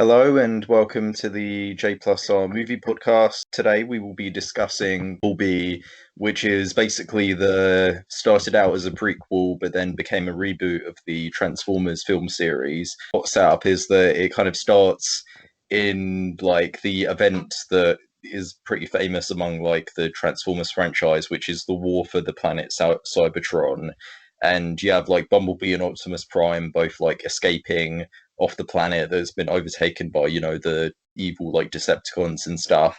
Hello and welcome to the J Plus R movie podcast. Today we will be discussing Bumblebee, which is basically the started out as a prequel but then became a reboot of the Transformers film series. What's set up is that it kind of starts in like the event that is pretty famous among like the Transformers franchise, which is the war for the planet Cybertron. And you have like Bumblebee and Optimus Prime both like escaping off the planet that's been overtaken by, the evil like Decepticons and stuff.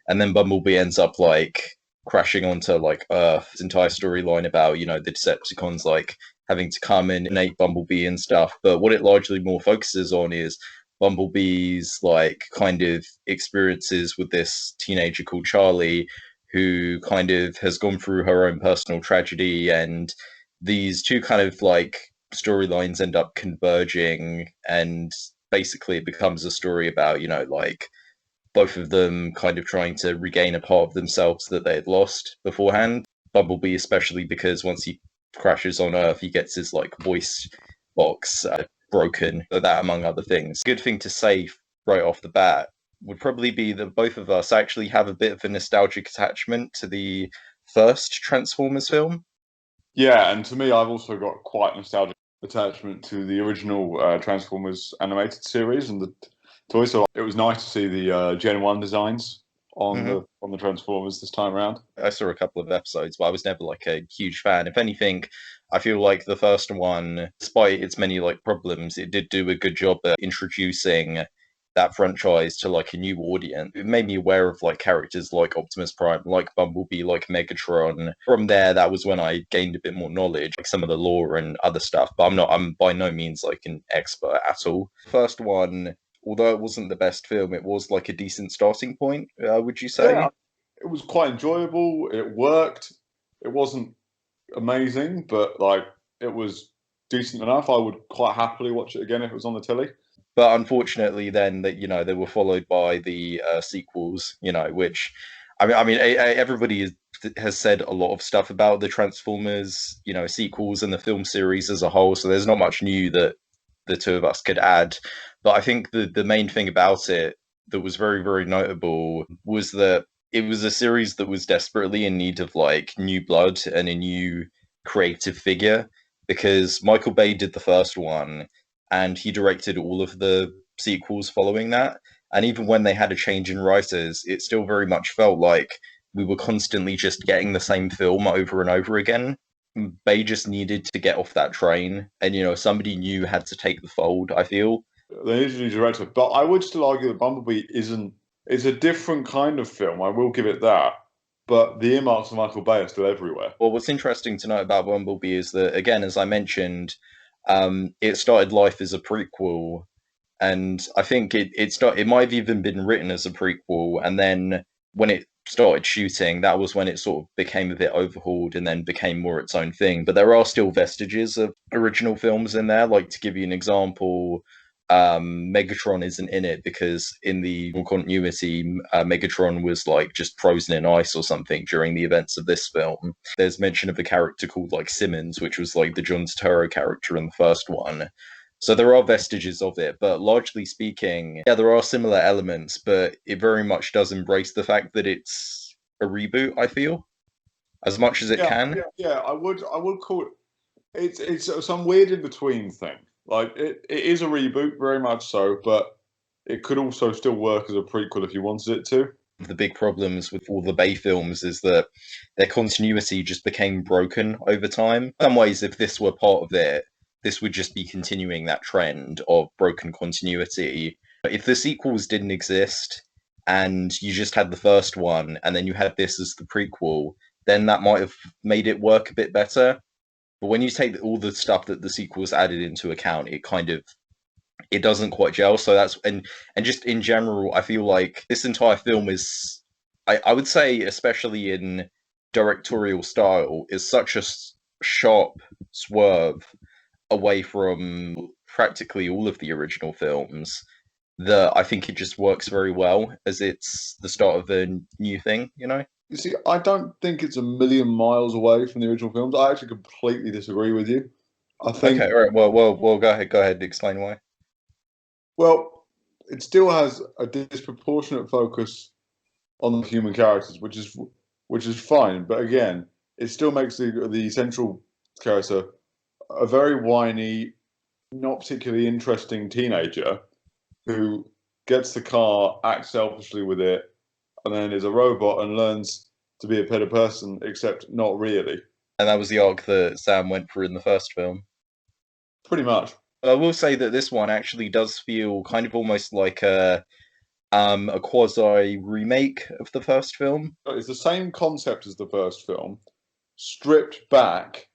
And then Bumblebee ends up like crashing onto like Earth. This entire storyline about, the Decepticons like having to come and innate Bumblebee and stuff. But what it largely more focuses on is Bumblebee's like kind of experiences with this teenager called Charlie, who kind of has gone through her own personal tragedy, and these two kind of like storylines end up converging, and basically it becomes a story about, like both of them kind of trying to regain a part of themselves that they had lost beforehand. Bumblebee, especially because once he crashes on Earth, he gets his like voice box broken, so that among other things. Good thing to say right off the bat would probably be that both of us actually have a bit of a nostalgic attachment to the first Transformers film. Yeah, and to me, I've also got quite nostalgic attachment to the original Transformers animated series and the toys. So it was nice to see the Gen One designs on Mm-hmm. the Transformers this time around. I saw a couple of episodes, but I was never like a huge fan. If anything, I feel like the first one, despite its many like problems, it did do a good job at introducing that franchise to like a new audience. It made me aware of like characters like Optimus Prime, like Bumblebee, like Megatron. From there, that was when I gained a bit more knowledge, like some of the lore and other stuff. But I'm by no means like an expert at all. First one, although it wasn't the best film, it was like a decent starting point. Would you Yeah, say? it was quite enjoyable. It worked. It wasn't amazing, but like it was decent enough. I would quite happily watch it again if it was on the telly. But unfortunately, then that they were followed by the sequels, which everybody has said a lot of stuff about the Transformers, sequels and the film series as a whole. So there's not much new that the two of us could add. But I think the main thing about it that was very very notable was that it was a series that was desperately in need of like new blood and a new creative figure, because Michael Bay did the first one and he directed all of the sequels following that. And even when they had a change in writers, it still very much felt like we were constantly just getting the same film over and over again. Bay just needed to get off that train, and somebody new had to take the fold, I feel. They need a new director, but I would still argue that Bumblebee isn't. It's a different kind of film. I will give it that. But the earmarks of Michael Bay are still everywhere. Well, what's interesting to note about Bumblebee is that, again, as I mentioned, it started life as a prequel, and I think it might have even been written as a prequel, and then when it started shooting, that was when it sort of became a bit overhauled and then became more its own thing. But there are still vestiges of original films in there. Like, to give you an example, Megatron isn't in it because in the continuity, Megatron was like just frozen in ice or something during the events of this film. There's mention of a character called like Simmons, which was like the John Turturro character in the first one. So there are vestiges of it, but largely speaking, yeah, there are similar elements, but it very much does embrace the fact that it's a reboot, I feel, as much as it Yeah, can. yeah. I would call it. It's some weird in between thing. Like it is a reboot, very much so, but it could also still work as a prequel if you wanted it to. The big problems with all the Bay films is that their continuity just became broken over time. In some ways, if this were part of it, this would just be continuing that trend of broken continuity. If the sequels didn't exist and you just had the first one and then you had this as the prequel, then that might have made it work a bit better. But when you take all the stuff that the sequels added into account, it doesn't quite gel. So that's and just in general, I feel like this entire film is, I would say, especially in directorial style, is such a sharp swerve away from practically all of the original films that I think it just works very well as it's the start of a new thing. You see, I don't think it's a million miles away from the original films. I actually completely disagree with you. I think, Okay, all right. Well, go ahead. Go ahead. Explain why. well, it still has a disproportionate focus on the human characters, which is fine. But again, it still makes the central character a very whiny, not particularly interesting teenager who gets the car, acts selfishly with it, and then is a robot and learns to be a better person, except not really. And that was the arc that Sam went through in the first film. Pretty much. I will say that this one actually does feel kind of almost like a quasi remake of the first film. It's the same concept as the first film, stripped back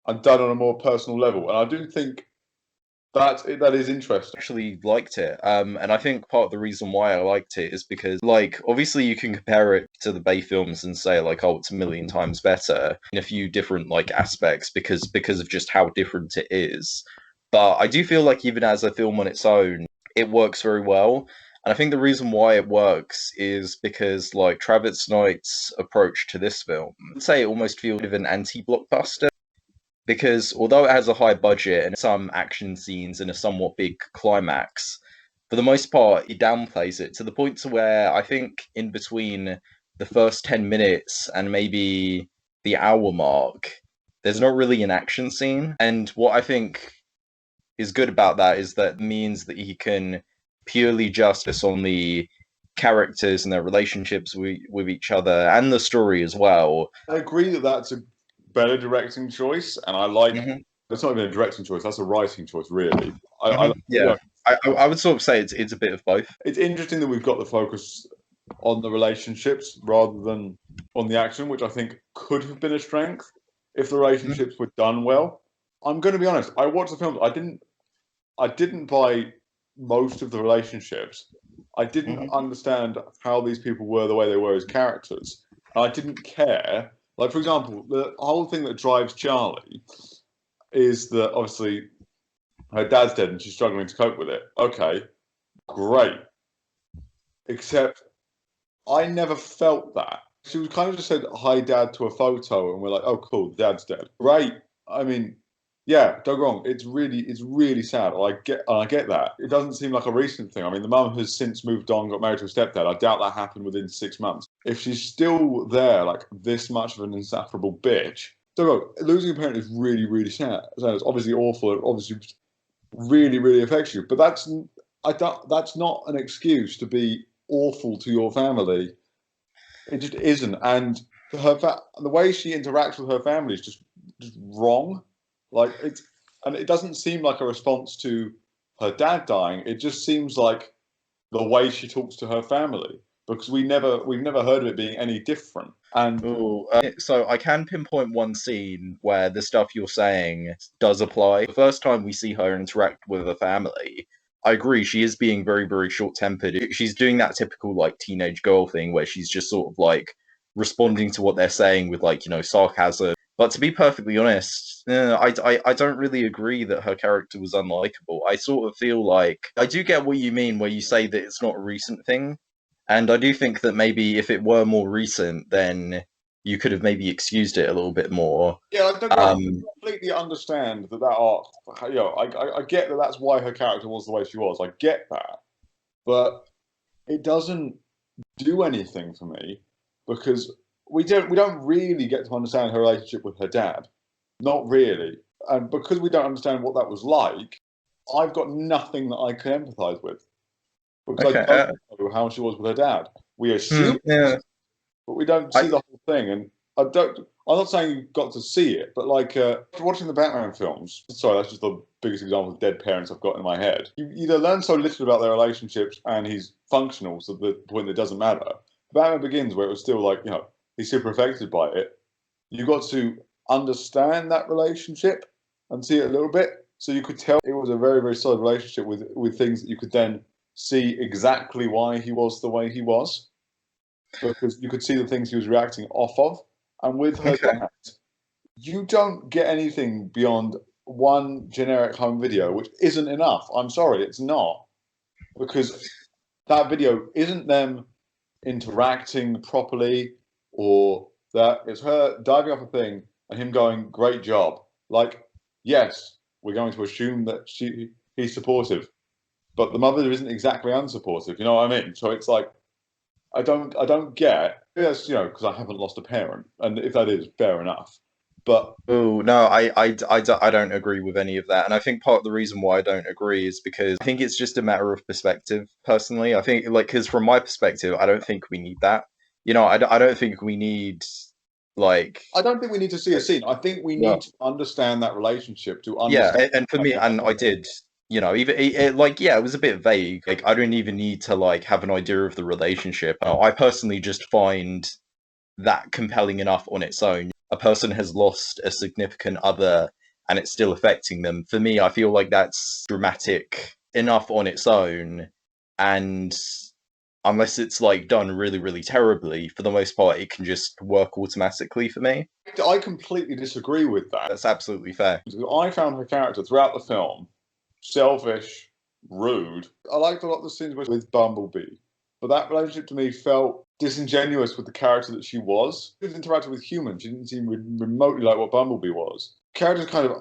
and done on a more personal level. And I do think that is interesting. Actually liked it, and I think part of the reason why I liked it is because, like, obviously you can compare it to the Bay films and say like, oh, it's a million times better in a few different like aspects because of just how different it is. But I do feel like even as a film on its own, it works very well. And I think the reason why it works is because, like, Travis Knight's approach to this film, I'd say it almost feels of an anti-blockbuster. Because although it has a high budget and some action scenes and a somewhat big climax, for the most part, it downplays it to the point to where I think in between the first 10 minutes and maybe the hour mark, there's not really an action scene. And what I think is good about that is that means that he can purely justice on the characters and their relationships with each other and the story as well. I agree that that's a better directing choice, and I like. That's not even a directing choice; that's a writing choice, really. Yeah, I would sort of say it's a bit of both. It's interesting that we've got the focus on the relationships rather than on the action, which I think could have been a strength if the relationships were done well. I'm going to be honest. I watched the film. I didn't buy most of the relationships. I didn't understand how these people were the way they were as characters. And I didn't care. Like, for example, the whole thing that drives Charlie is that obviously her dad's dead and she's struggling to cope with it. Okay, great. Except I never felt that. She was kind of just said hi dad to a photo and we're like, oh cool, dad's dead. Great. I mean, yeah, don't get wrong. It's really sad. I get that. It doesn't seem like a recent thing. I mean, the mum has since moved on, got married to a stepdad. I doubt that happened within 6 months. If she's still there, like this much of an insufferable bitch, don't go. Losing a parent is really sad. So it's obviously awful. It obviously really affects you. But that's not an excuse to be awful to your family. It just isn't. And the way she interacts with her family is just wrong. Like and it doesn't seem like a response to her dad dying. It just seems like the way she talks to her family, because we've never heard of it being any different. And so I can pinpoint one scene where the stuff you're saying does apply. The first time we see her interact with her family, I agree, she is being very short-tempered. She's doing that typical like teenage girl thing where she's just sort of like responding to what they're saying with like, sarcasm. But to be perfectly honest, I don't really agree that her character was unlikable. I sort of feel like I do get what you mean where you say that it's not a recent thing. And I do think that maybe if it were more recent, then you could have maybe excused it a little bit more. Yeah, I completely understand that arc. I get that that's why her character was the way she was. I get that, but it doesn't do anything for me because we don't really get to understand her relationship with her dad, not really, and because we don't understand what that was like, I've got nothing that I can empathise with because I don't know how she was with her dad. We assume, but we don't see the whole thing, and I'm not saying you've got to see it, but like watching the Batman films. Sorry, that's just the biggest example of dead parents I've got in my head. You either learn so little about their relationships, and he's functional to the point that it doesn't matter. Batman Begins, where it was still like he's super affected by it. You got to understand that relationship and see it a little bit, so you could tell it was a very solid relationship with things that you could then see exactly why he was the way he was, because you could see the things he was reacting off of. And with her dad, you don't get anything beyond one generic home video, which isn't enough. I'm sorry, it's not. Because that video isn't them interacting properly, or that it's her diving off a thing and him going, great job. Like, yes, we're going to assume that he's supportive. but the mother isn't exactly unsupportive. You know what I mean? So it's like I don't get. Yes, because I haven't lost a parent, and if that is fair enough. But Oh, no, I don't agree with any of that. And I think part of the reason why I don't agree is because I think it's just a matter of perspective, personally. I think, like, because from my perspective, I don't think we need that. I don't think we need, like, I don't think we need to see a scene. I think we well, need to understand that relationship to yeah, understand. and for me, and I did, even like, yeah, it was a bit vague. Like, I don't even need to like have an idea of the relationship. I personally just find that compelling enough on its own. A person has lost a significant other and it's still affecting them. For me, I feel like that's dramatic enough on its own. And unless it's like done really, really terribly, for the most part, it can just work automatically for me. I completely disagree with that. That's absolutely fair. I found her character throughout the film selfish, rude. I liked a lot of the scenes with Bumblebee, but that relationship to me felt disingenuous with the character that she was. She was interacting with humans. She didn't seem remotely like what Bumblebee was. Characters kind of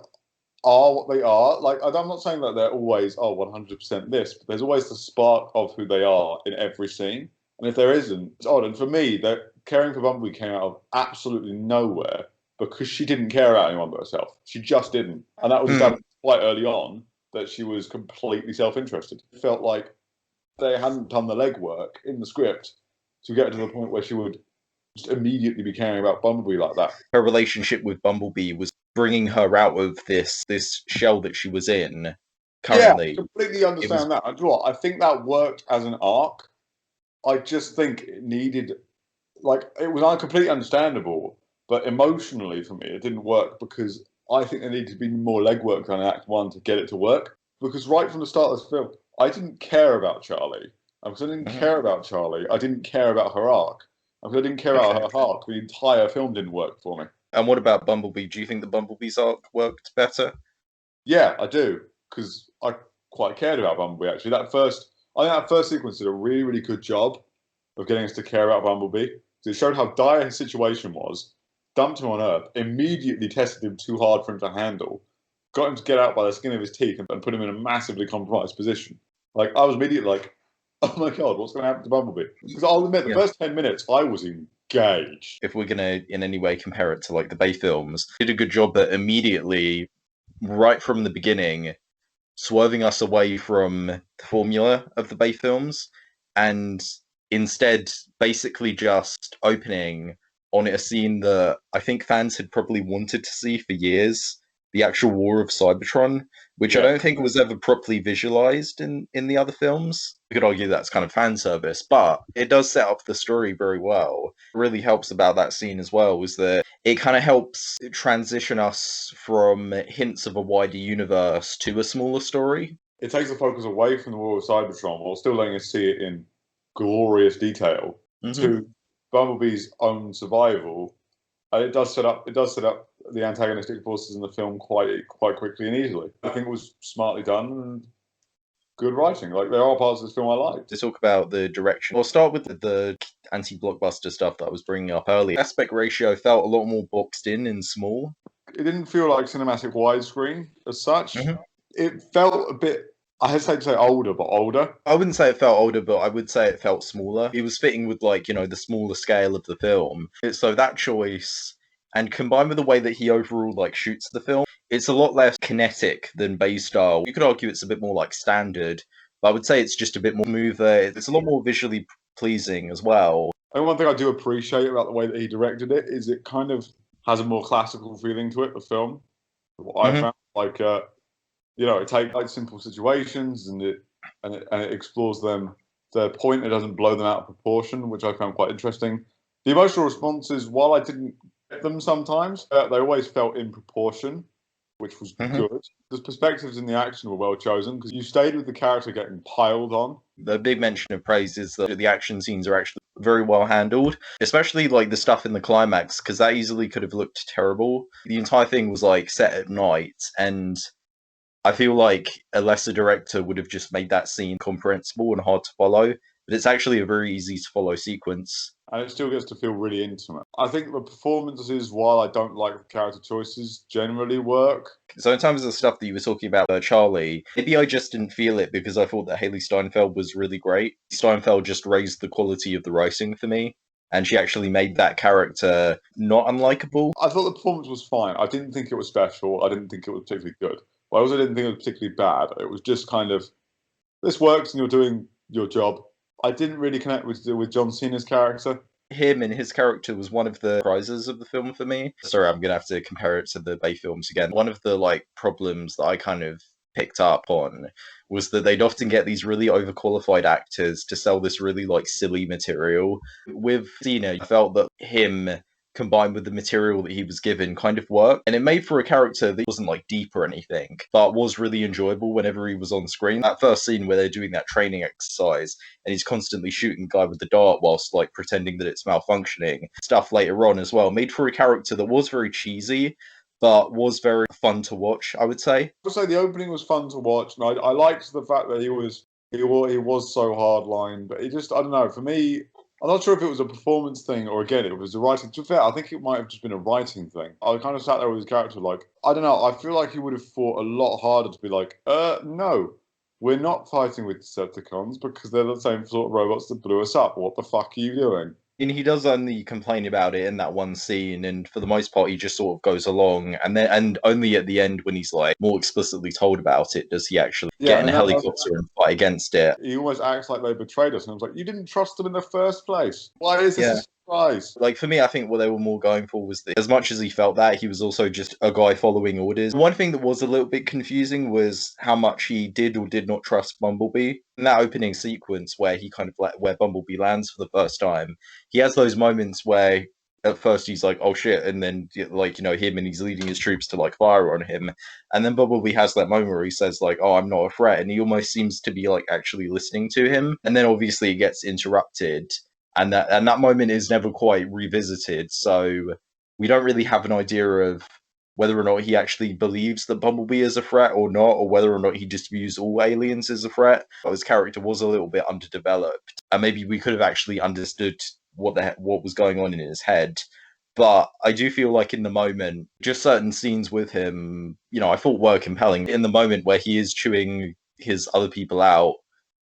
are what they are. Like, I'm not saying that they're always 100% this, but there's always the spark of who they are in every scene. And if there isn't, it's odd. And for me, that caring for Bumblebee came out of absolutely nowhere because she didn't care about anyone but herself. She just didn't, and that was established quite early on that she was completely self-interested. It felt like they hadn't done the legwork in the script to get to the point where she would just immediately be caring about Bumblebee like that. Her relationship with Bumblebee was bringing her out of this shell that she was in currently. Yeah, completely understand that. I think that worked as an arc. I just think it needed, like, it was completely understandable, but emotionally for me, it didn't work because I think there needed to be more legwork done in Act 1 to get it to work. Because right from the start of this film, I didn't care about Charlie. And because I didn't care about Charlie, I didn't care about her arc. And because I didn't care about her arc, the entire film didn't work for me. And what about Bumblebee? Do you think the Bumblebee's arc worked better? Yeah, I do, because I quite cared about Bumblebee, actually. I think that first sequence did a really, really good job of getting us to care about Bumblebee. So it showed how dire his situation was, dumped him on Earth, immediately tested him too hard for him to handle, got him to get out by the skin of his teeth and put him in a massively compromised position. Like, I was immediately like, oh my God, what's going to happen to Bumblebee? Because I'll admit, the first 10 minutes, I was engaged. If we're going to in any way compare it to like the Bay films, did a good job at immediately, right from the beginning, swerving us away from the formula of the Bay films and instead basically just opening on a scene that I think fans had probably wanted to see for years, the actual War of Cybertron, which I don't think was ever properly visualized in the other films. You could argue that's kind of fan service, but it does set up the story very well. It really helps about that scene as well is that it kind of helps transition us from hints of a wider universe to a smaller story. It takes the focus away from the War of Cybertron while still letting us see it in glorious detail to Bumblebee's own survival. And it does set up the antagonistic forces in the film quite quickly and easily. I think it was smartly done and good writing. Like, there are parts of this film I liked. To talk about the direction, I'll start with the anti-blockbuster stuff that I was bringing up earlier. Aspect ratio felt a lot more boxed in and small. It didn't feel like cinematic widescreen as such. It felt a bit, I hesitate to say older, but older. I wouldn't say it felt older, but I would say it felt smaller. It was fitting with, like, the smaller scale of the film. So that choice, and combined with the way that he overall, like, shoots the film, it's a lot less kinetic than Bay style. You could argue it's a bit more, like, standard, but I would say it's just a bit more smoother. It's a lot more visually pleasing as well. And one thing I do appreciate about the way that he directed it is it kind of has a more classical feeling to it, the film. What I found, like, it takes like simple situations and it explores them to the point. It doesn't blow them out of proportion, which I found quite interesting. The emotional responses, while I didn't get them sometimes, they always felt in proportion, which was good. The perspectives in the action were well chosen because you stayed with the character getting piled on. The big mention of praise is that the action scenes are actually very well handled, especially like the stuff in the climax, because that easily could have looked terrible. The entire thing was like set at night, and I feel like a lesser director would have just made that scene comprehensible and hard to follow, but it's actually a very easy to follow sequence. and it still gets to feel really intimate. I think the performances, while I don't like the character choices, generally work. So in terms of the stuff that you were talking about, Charlie, maybe I just didn't feel it because I thought that Haley Steinfeld was really great. Steinfeld just raised the quality of the writing for me, and she actually made that character not unlikable. I thought the performance was fine. I didn't think it was special. I didn't think it was particularly good. But I also didn't think it was particularly bad. It was just kind of, this works and you're doing your job. I didn't really connect with John Cena's character. Him and his character was one of the prizes of the film for me. Sorry, I'm gonna have to compare it to the Bay films again. One of the problems that I kind of picked up on was that they'd often get these really overqualified actors to sell this really silly material. With Cena, I felt that him combined with the material that he was given kind of worked, and it made for a character that wasn't deep or anything, but was really enjoyable whenever he was on screen. That first scene where they're doing that training exercise and he's constantly shooting the guy with the dart whilst pretending that it's malfunctioning, stuff later on as well, made for a character that was very cheesy but was very fun to watch, I would say. I would say the opening was fun to watch, and I liked the fact that he was so hardline, but it just, I don't know, for me, I'm not sure if it was a performance thing or again it was a writing. To be fair, I think it might have just been a writing thing. I kind of sat there with his character I don't know, I feel like he would have fought a lot harder to be no, we're not fighting with Decepticons because they're the same sort of robots that blew us up. What the fuck are you doing? And he does only complain about it in that one scene, and for the most part, he just sort of goes along. And only at the end, when he's more explicitly told about it, does he actually get in a helicopter and fight against it. He almost acts like they betrayed us, and I was like, you didn't trust them in the first place. Why is this a surprise? For me, I think what they were more going for was that as much as he felt that, he was also just a guy following orders. One thing that was a little bit confusing was how much he did or did not trust Bumblebee. In that opening sequence where he where Bumblebee lands for the first time, he has those moments where at first he's like, oh shit, and then him and he's leading his troops to fire on him, and then Bumblebee has that moment where he says oh, I'm not a threat, and he almost seems to be actually listening to him, and then obviously it gets interrupted, and that moment is never quite revisited, so we don't really have an idea of whether or not he actually believes that Bumblebee is a threat or not, or whether or not he just views all aliens as a threat. His character was a little bit underdeveloped, and maybe we could have actually understood what was going on in his head. But I do feel in the moment, just certain scenes with him, I thought were compelling. In the moment where he is chewing his other people out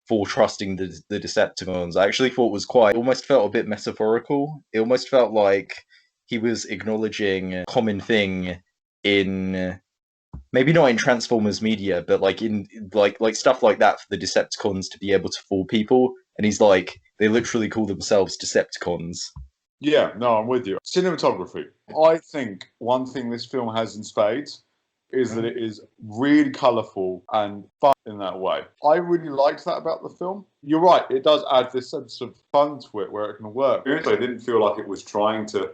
for trusting the Decepticons, I actually thought was almost felt a bit metaphorical. It almost felt like he was acknowledging a common thing in, maybe not in Transformers media, but in stuff like that, for the Decepticons to be able to fool people. And he's they literally call themselves Decepticons. Yeah, no, I'm with you. Cinematography. I think one thing this film has in spades is that it is really colourful and fun in that way. I really liked that about the film. You're right, it does add this sense of fun to it where it can work. I didn't feel like it was trying to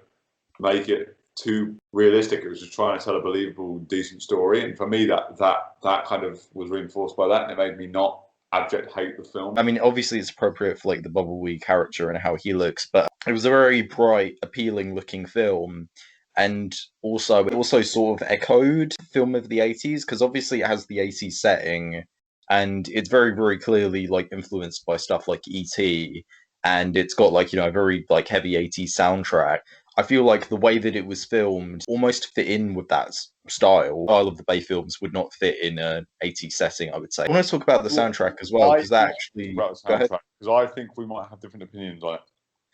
make it too realistic. It was just trying to tell a believable, decent story. And for me, that kind of was reinforced by that, and it made me not abject hate the film. I mean, obviously it's appropriate for the Bumblebee character and how he looks, but it was a very bright, appealing looking film. And it also sort of echoed film of the 80s, because obviously it has the 80s setting, and it's very, very clearly influenced by stuff like E.T., and it's got a very heavy 80s soundtrack. I feel the way that it was filmed almost fit in with that style. Style of the Bay films would not fit in an 80s setting, I would say. I want to talk about the soundtrack as well, because that actually... About the soundtrack, because I think we might have different opinions on it.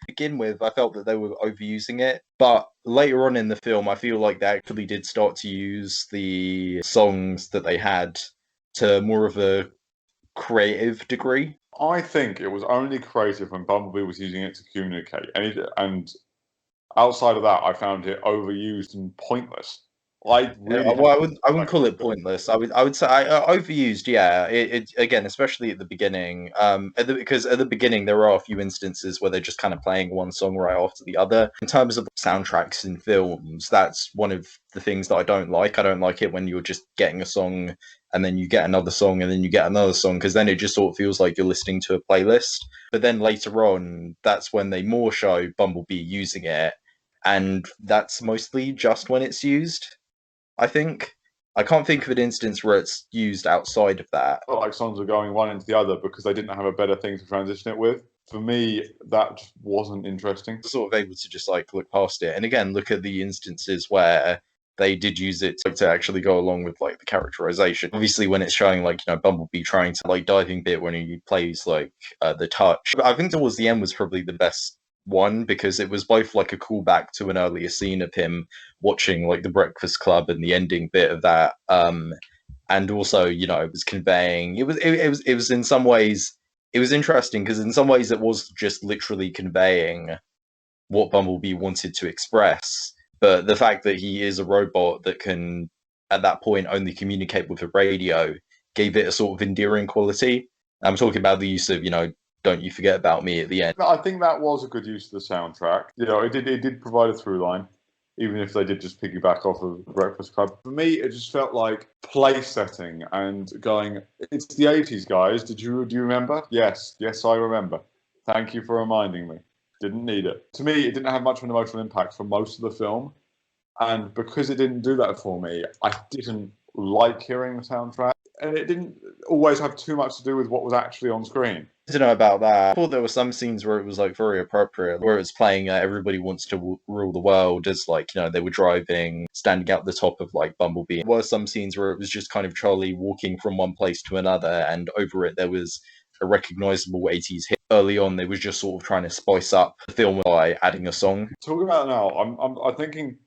To begin with, I felt that they were overusing it, but later on in the film, I feel they actually did start to use the songs that they had to more of a creative degree. I think it was only creative when Bumblebee was using it to communicate, and outside of that, I found it overused and pointless. I wouldn't call it pointless. I would say overused. Yeah, it again, especially at the beginning. Because at the beginning there are a few instances where they're just kind of playing one song right after the other. In terms of soundtracks in films, that's one of the things that I don't like. I don't like it when you're just getting a song and then you get another song and then you get another song, because then it just sort of feels like you're listening to a playlist. But then later on, that's when they more show Bumblebee using it, and that's mostly just when it's used. I think I can't think of an instance where it's used outside of that. I felt like songs were going one into the other because they didn't have a better thing to transition it with. For me, that just wasn't interesting. Sort of able to just like look past it. And again, look at the instances where they did use it to actually go along with like the characterization. Obviously, when it's showing like, Bumblebee trying to like diving bit when he plays like the touch. I think towards the end was probably the best one because it was both like a callback to an earlier scene of him watching like the Breakfast Club and the ending bit of that. And also, it was conveying. It was in some ways. It was interesting because in some ways it was just literally conveying what Bumblebee wanted to express. But the fact that he is a robot that can, at that point, only communicate with a radio gave it a sort of endearing quality. I'm talking about the use of, "Don't you forget about me" at the end. I think that was a good use of the soundtrack. It did provide a through line, even if they did just piggyback off of Breakfast Club. For me, it just felt like place setting and going, it's the 80s, guys. Do you remember? Yes, I remember. Thank you for reminding me. Didn't need it. To me, it didn't have much of an emotional impact for most of the film. And because it didn't do that for me, I didn't like hearing the soundtrack. And it didn't always have too much to do with what was actually on screen. I don't know about that. I thought there were some scenes where it was like very appropriate, where it was playing "Everybody Wants to Rule the World" as like they were driving, standing out the top of like Bumblebee. There were some scenes where it was just kind of Charlie walking from one place to another, and over it there was a recognizable 80s hit. Early on, they was just sort of trying to spice up the film by adding a song. Talking about it now, I'm thinking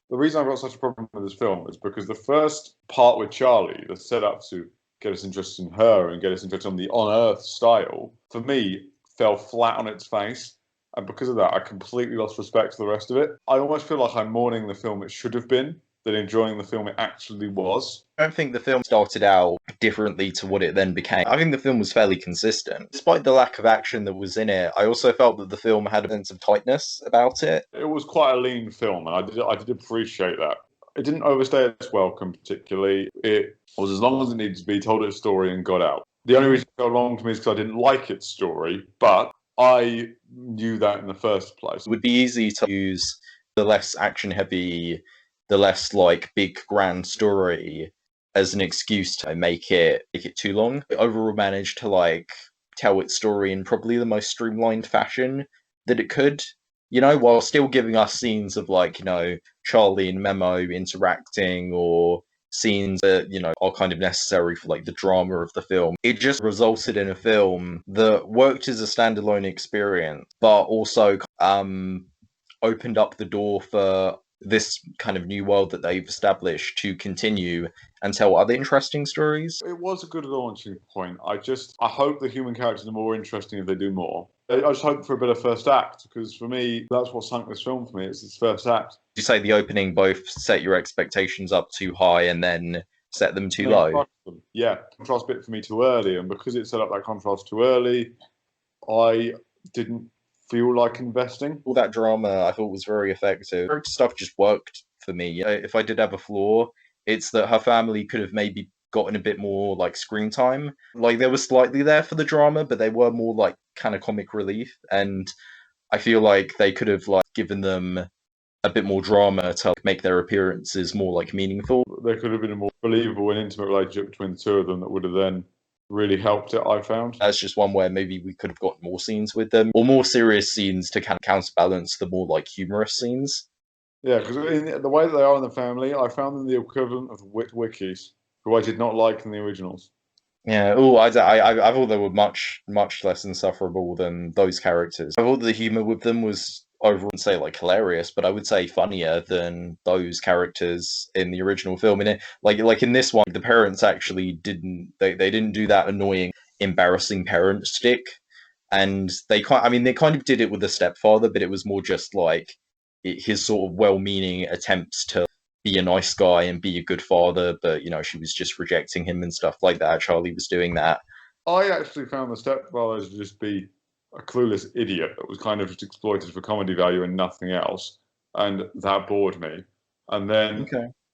the reason I've got such a problem with this film is because the first part with Charlie, the setup to get us interested in her and get us interested in the on-Earth style, for me, fell flat on its face. And because of that, I completely lost respect for the rest of it. I almost feel like I'm mourning the film it should have been than enjoying the film it actually was. I don't think the film started out differently to what it then became. I think the film was fairly consistent. Despite the lack of action that was in it, I also felt that the film had a sense of tightness about it. It was quite a lean film, and I did appreciate that. It didn't overstay its welcome particularly. It was as long as it needed to be, told its story, and got out. The only reason it felt long to me is because I didn't like its story, but I knew that in the first place. It would be easy to use the less action-heavy, the less like big grand story as an excuse to make it too long. It overall managed to like tell its story in probably the most streamlined fashion that it could, while still giving us scenes of like, Charlie and Memo interacting or scenes that, are kind of necessary for like the drama of the film. It just resulted in a film that worked as a standalone experience, but also opened up the door for this kind of new world that they've established to continue and tell other interesting stories. It was a good launching point. I hope the human characters are more interesting if they do more. I just hope for a better first act, because for me, that's what sunk this film for me. It's its first act. You say the opening both set your expectations up too high and then set them too low? Yeah, contrast bit for me too early, and because it set up that contrast too early, I didn't feel like investing. All that drama I thought was very effective. Stuff just worked for me. If I did have a flaw, it's that her family could have maybe gotten a bit more like screen time. Like they were slightly there for the drama, but they were more like kind of comic relief. And I feel like they could have like given them a bit more drama to make their appearances more like meaningful. There could have been a more believable and intimate relationship between the two of them that would have then really helped it, I found. That's just one where maybe we could have got more scenes with them, or more serious scenes to kind of counterbalance the more like humorous scenes. Yeah, because in the way that they are in the family, I found them the equivalent of the Witwickies, who I did not like in the originals. Yeah, I thought they were much less insufferable than those characters. I thought the humor with them was, I wouldn't say like hilarious, but I would say funnier than those characters in the original film. And like in this one, the parents actually they didn't do that annoying, embarrassing parent stick, and they kind of did it with the stepfather, but it was more just like his sort of well-meaning attempts to be a nice guy and be a good father, but she was just rejecting him and stuff like that. Charlie was doing that. I actually found the stepfather to just be a clueless idiot that was kind of just exploited for comedy value and nothing else, and that bored me. And then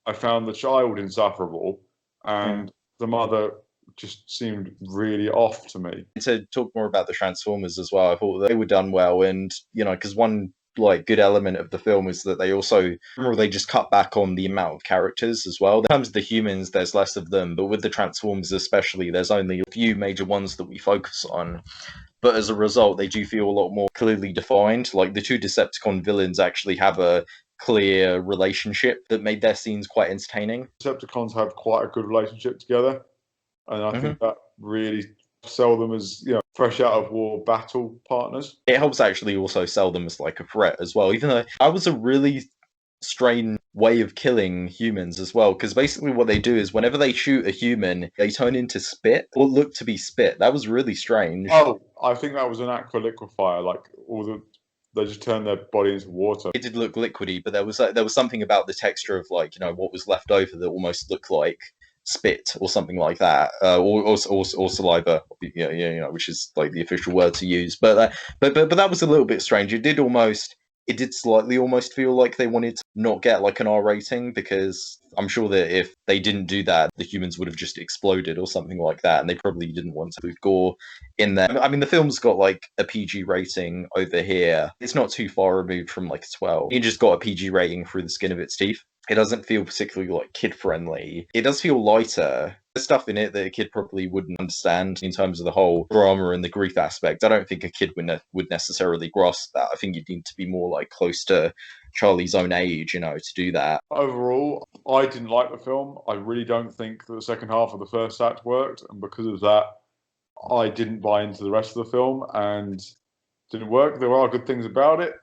I found the child insufferable, and the mother just seemed really off to me. To talk more about the Transformers as well, I thought they were done well, and because one like good element of the film is that they just cut back on the amount of characters as well. In terms of the humans, there's less of them, but with the Transformers especially, there's only a few major ones that we focus on. but as a result, they do feel a lot more clearly defined. Like the two Decepticon villains actually have a clear relationship that made their scenes quite entertaining. Decepticons have quite a good relationship together, and I think Mhm. that really sell them as fresh out of war battle partners. It helps actually also sell them as like a threat as well, even though I was a really strange way of killing humans as well, because basically what they do is whenever they shoot a human, they turn into spit or look to be spit. That was really strange. Oh, I think that was an aqua liquefier. Like they just turn their body into water. It did look liquidy, but there was something about the texture of like what was left over that almost looked like spit or something like that, or saliva, which is like the official word to use. But that was a little bit strange. It did slightly almost feel like they wanted to not get like an R rating, because I'm sure that if they didn't do that, the humans would have just exploded or something like that, and they probably didn't want to put gore in there. I mean, the film's got like a PG rating over here. It's not too far removed from like a 12. It just got a PG rating through the skin of its teeth. It doesn't feel particularly like kid friendly. It does feel lighter. There's stuff in it that a kid probably wouldn't understand in terms of the whole drama and the grief aspect. I don't think a kid would necessarily grasp that. I think you'd need to be more like close to Charlie's own age, to do that. Overall, I didn't like the film. I really don't think that the second half of the first act worked, and because of that, I didn't buy into the rest of the film and didn't work. There are good things about it.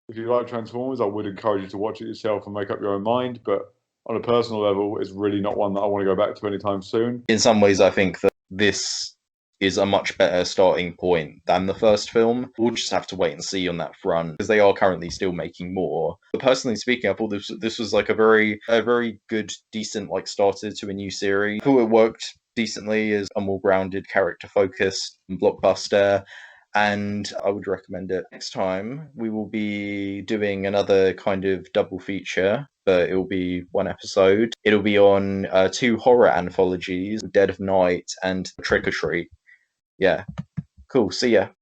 If you like Transformers, I would encourage you to watch it yourself and make up your own mind. But on a personal level, it's really not one that I want to go back to anytime soon. In some ways, I think that this is a much better starting point than the first film. We'll just have to wait and see on that front, because they are currently still making more. But personally speaking, I thought this was like a very good, decent like starter to a new series. I thought it worked decently as a more grounded, character focused blockbuster, and I would recommend it. Next time, we will be doing another kind of double feature, but it will be one episode. It'll be on two horror anthologies, Dead of Night and Trick or Treat. Yeah, cool. See ya.